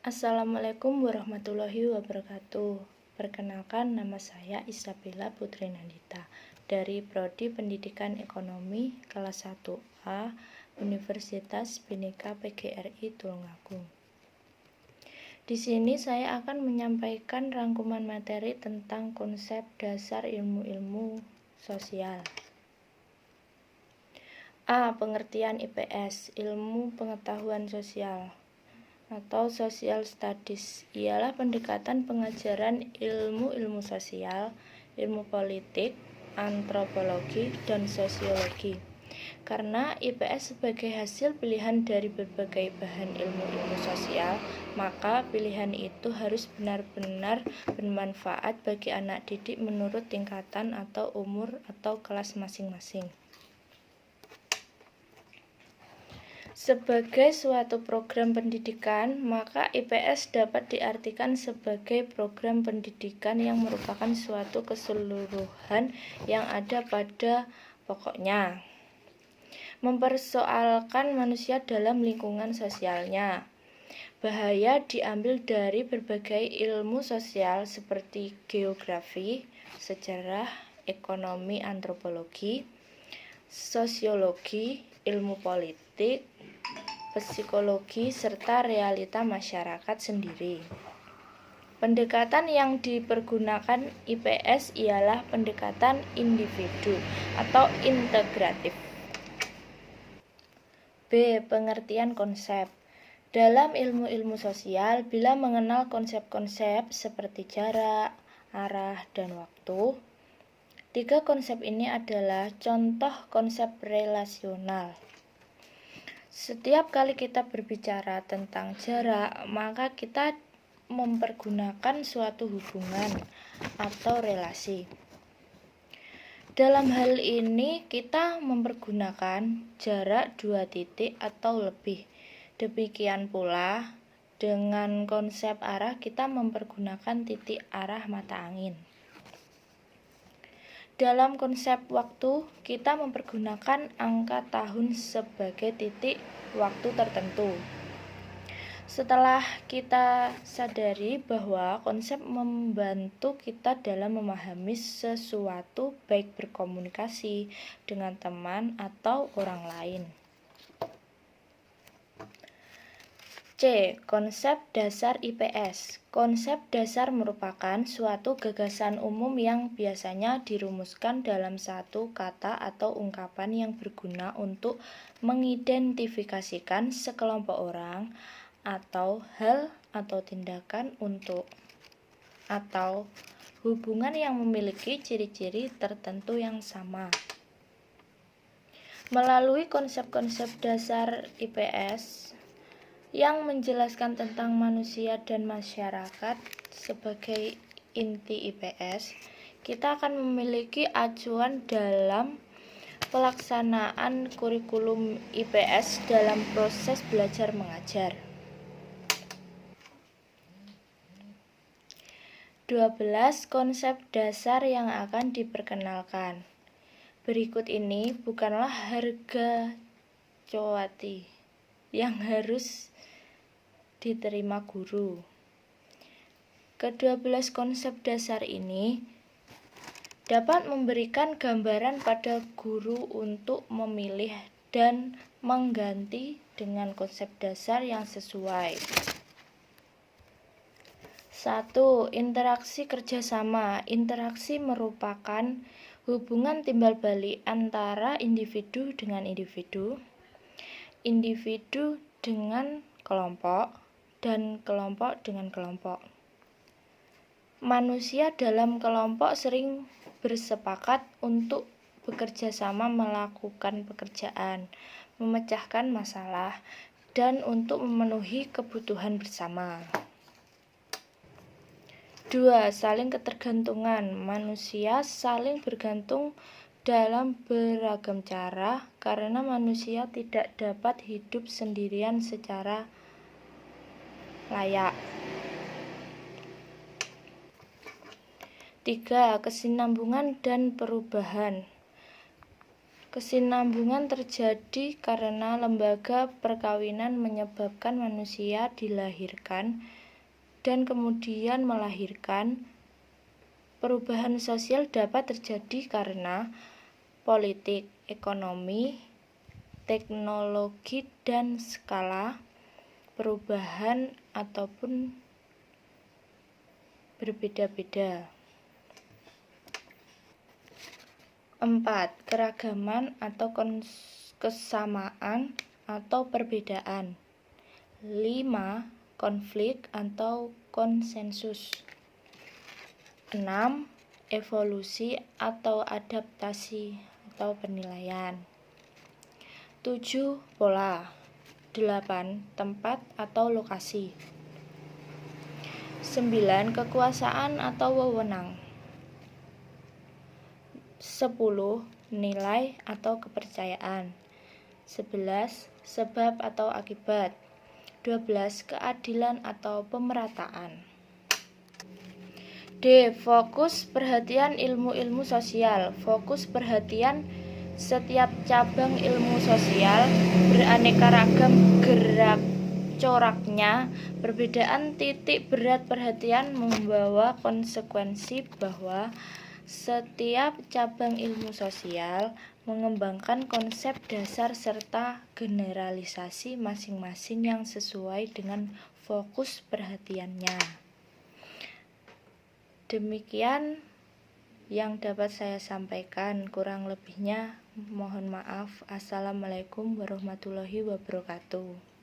Assalamualaikum warahmatullahi wabarakatuh. Perkenalkan, nama saya Isabella Putri Nandita dari Prodi Pendidikan Ekonomi kelas 1A Universitas Bhinneka PGRI Tulungagung. Di sini saya akan menyampaikan rangkuman materi tentang konsep dasar ilmu-ilmu sosial. A. Pengertian IPS, ilmu pengetahuan sosial atau social studies, ialah pendekatan pengajaran ilmu-ilmu sosial, ilmu politik, antropologi, dan sosiologi. Karena IPS sebagai hasil pilihan dari berbagai bahan ilmu-ilmu sosial, maka pilihan itu harus benar-benar bermanfaat bagi anak didik menurut tingkatan atau umur atau kelas masing-masing. Sebagai suatu program pendidikan, maka IPS dapat diartikan sebagai program pendidikan yang merupakan suatu keseluruhan yang ada pada pokoknya, mempersoalkan manusia dalam lingkungan sosialnya. Bahaya diambil dari berbagai ilmu sosial seperti geografi, sejarah, ekonomi, antropologi, sosiologi, ilmu politik, psikologi, serta realita masyarakat sendiri. Pendekatan yang dipergunakan IPS ialah pendekatan individu atau integratif. B. Pengertian konsep. Dalam ilmu-ilmu sosial, bila mengenal konsep-konsep seperti jarak, arah, dan waktu, tiga konsep ini adalah contoh konsep relasional. Setiap kali kita berbicara tentang jarak, maka kita mempergunakan suatu hubungan atau relasi. Dalam hal ini, kita mempergunakan jarak 2 titik atau lebih. Demikian pula, dengan konsep arah, kita mempergunakan titik arah mata angin. Dalam konsep waktu, kita mempergunakan angka tahun sebagai titik waktu tertentu. Setelah kita sadari bahwa konsep membantu kita dalam memahami sesuatu, baik berkomunikasi dengan teman atau orang lain. C. Konsep dasar IPS. Konsep dasar merupakan suatu gagasan umum yang biasanya dirumuskan dalam satu kata atau ungkapan yang berguna untuk mengidentifikasikan sekelompok orang atau hal atau tindakan atau hubungan yang memiliki ciri-ciri tertentu yang sama. Melalui konsep-konsep dasar IPS yang menjelaskan tentang manusia dan masyarakat sebagai inti IPS, kita akan memiliki acuan dalam pelaksanaan kurikulum IPS dalam proses belajar mengajar. 12 konsep dasar yang akan diperkenalkan. Berikut ini bukanlah harga cowati yang harus diterima guru. Ke-12 konsep dasar ini dapat memberikan gambaran pada guru untuk memilih dan mengganti dengan konsep dasar yang sesuai. 1. Interaksi kerjasama. Interaksi merupakan hubungan timbal balik antara individu dengan individu, individu dengan kelompok, dan kelompok dengan kelompok. Manusia dalam kelompok sering bersepakat untuk bekerja sama melakukan pekerjaan, memecahkan masalah, dan untuk memenuhi kebutuhan bersama. 2. Saling ketergantungan. Manusia saling bergantung dalam beragam cara karena manusia tidak dapat hidup sendirian secara layak. 3. Kesinambungan dan perubahan. Kesinambungan terjadi karena lembaga perkawinan menyebabkan manusia dilahirkan dan kemudian melahirkan. Perubahan sosial dapat terjadi karena politik, ekonomi, teknologi, dan skala perubahan ataupun berbeda-beda. 4. Keragaman atau kesamaan atau perbedaan. 5. Konflik atau konsensus. 6. Evolusi atau adaptasi atau penilaian. 7. Pola. 8. Tempat atau lokasi. 9. Kekuasaan atau wewenang. 10. Nilai atau kepercayaan. 11. Sebab atau akibat. 12. Keadilan atau pemerataan. D. Fokus perhatian ilmu-ilmu sosial. Fokus perhatian setiap cabang ilmu sosial beraneka ragam gerak coraknya. Perbedaan titik berat perhatian membawa konsekuensi bahwa setiap cabang ilmu sosial mengembangkan konsep dasar serta generalisasi masing-masing yang sesuai dengan fokus perhatiannya. Demikian yang dapat saya sampaikan, kurang lebihnya mohon maaf. Assalamualaikum warahmatullahi wabarakatuh.